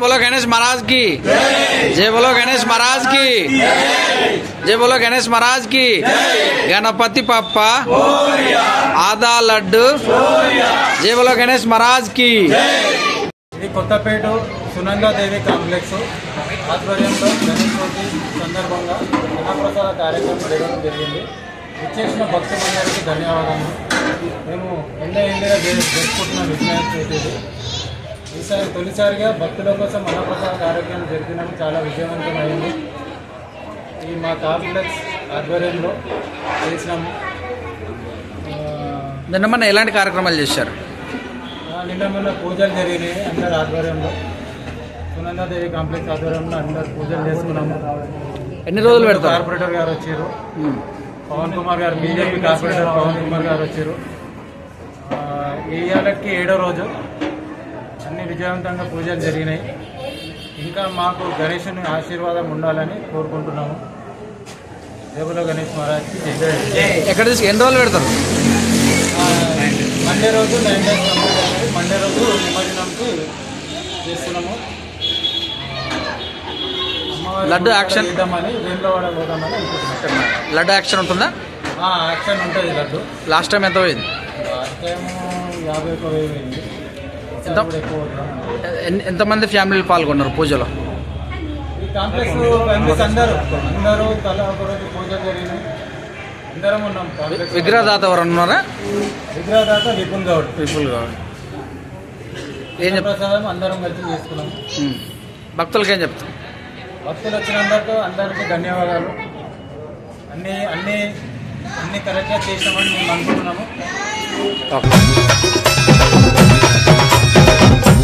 बोलो गणेश महाराज की जय बोलो गणेश महाराज की जय बोलो गणेश महाराज की गणपति पप्पा आधा लड्डू जय बोलो गणेश महाराज की కొత్తపేట సునందాదేవి కాంప్లెక్స్ ఆధ్వర్యంలో గణేష్ చవితి సందర్భంగా అన్నప్రసాద కార్యక్రమం జరగడం జరిగింది. ఇచ్చేసిన భక్తులందరికీ ధన్యవాదాలు. మేము ఎండగా జరుపుకుంటున్న వినాయక చవితి ఈసారి తొలిసారిగా భక్తుల కోసం అన్నప్రసాద కార్యక్రమం జరిపినాము. చాలా విజయవంతమైంది. ఈ మా కాంప్లెక్స్ ఆధ్వర్యంలో చేసినాము. నిన్న మొన్న ఎలాంటి కార్యక్రమాలు చేశారు? నిన్న మొన్న పూజలు జరిగినాయి. అందరు ఆధ్వర్యంలో సునందాదేవి కాంప్లెక్స్ ఆధ్వర్యంలో అందరు పూజలు చేసుకున్నాము. ఎన్ని రోజులు పెడతారు? కార్పొరేటర్ గారు వచ్చారు, పవన్ కుమార్ గారు, బీజేపీ కార్పొరేటర్ పవన్ కుమార్ గారు వచ్చారు. ఈ ఏళ్ళకి 7వ రోజు అన్ని విజయవంతంగా పూజలు జరిగినాయి. ఇంకా మాకు గణేశుని ఆశీర్వాదం ఉండాలని కోరుకుంటున్నాము. జయబులో గణేష్ మహారాజ్కి జై. ఎక్కడ ఎన్ని రోజులు పెడతారు? మండే రోజు 9 days కంప్లీట్ అయింది. మండే రోజు నిమజ్జనంకి చేస్తున్నాము. లడ్డు యాక్షన్ ఇద్దామని వేములవాడ పోదామని అనుకుంటున్నాం. లడ్డు యాక్షన్ ఉంటుందా? యాక్షన్ ఉంటుంది. లడ్డు లాస్ట్ టైం ఎంత పోయింది? లాస్ట్ టైం 50,000 అయింది. ఎంతమంది ఫ్యామిలీలు పాల్గొన్నారు పూజలో? ఈ కాంప్లెక్స్ ఫ్యామిలీస్ అందరూ తల ఒకరోజు పూజలు జరిగినాయి. అందరం ఉన్నాం. విగ్రహదాత ఎవరు ఉన్నారా? విగ్రహదాత విపుల్ గౌడ్. ఏం ప్రసాదం అందరం కలిసి చేసుకున్నాం. భక్తులకి ఏం చెప్తాం? భక్తులు అందరికీ ధన్యవాదాలు. అన్ని కరెక్ట్గా చేసినామని మేము అనుకుంటున్నాము.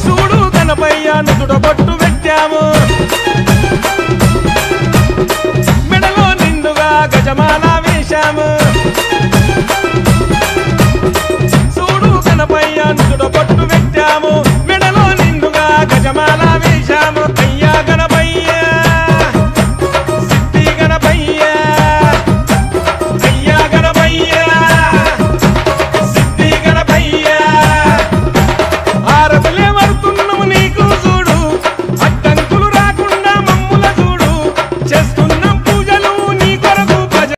చూడు గణపయ్యను తుడబొట్టు పెట్టాము, మెడలో నిండుగా గజమాల వేశాము. చూడు గణపయ్యను తుడబొట్టు పెట్టాము,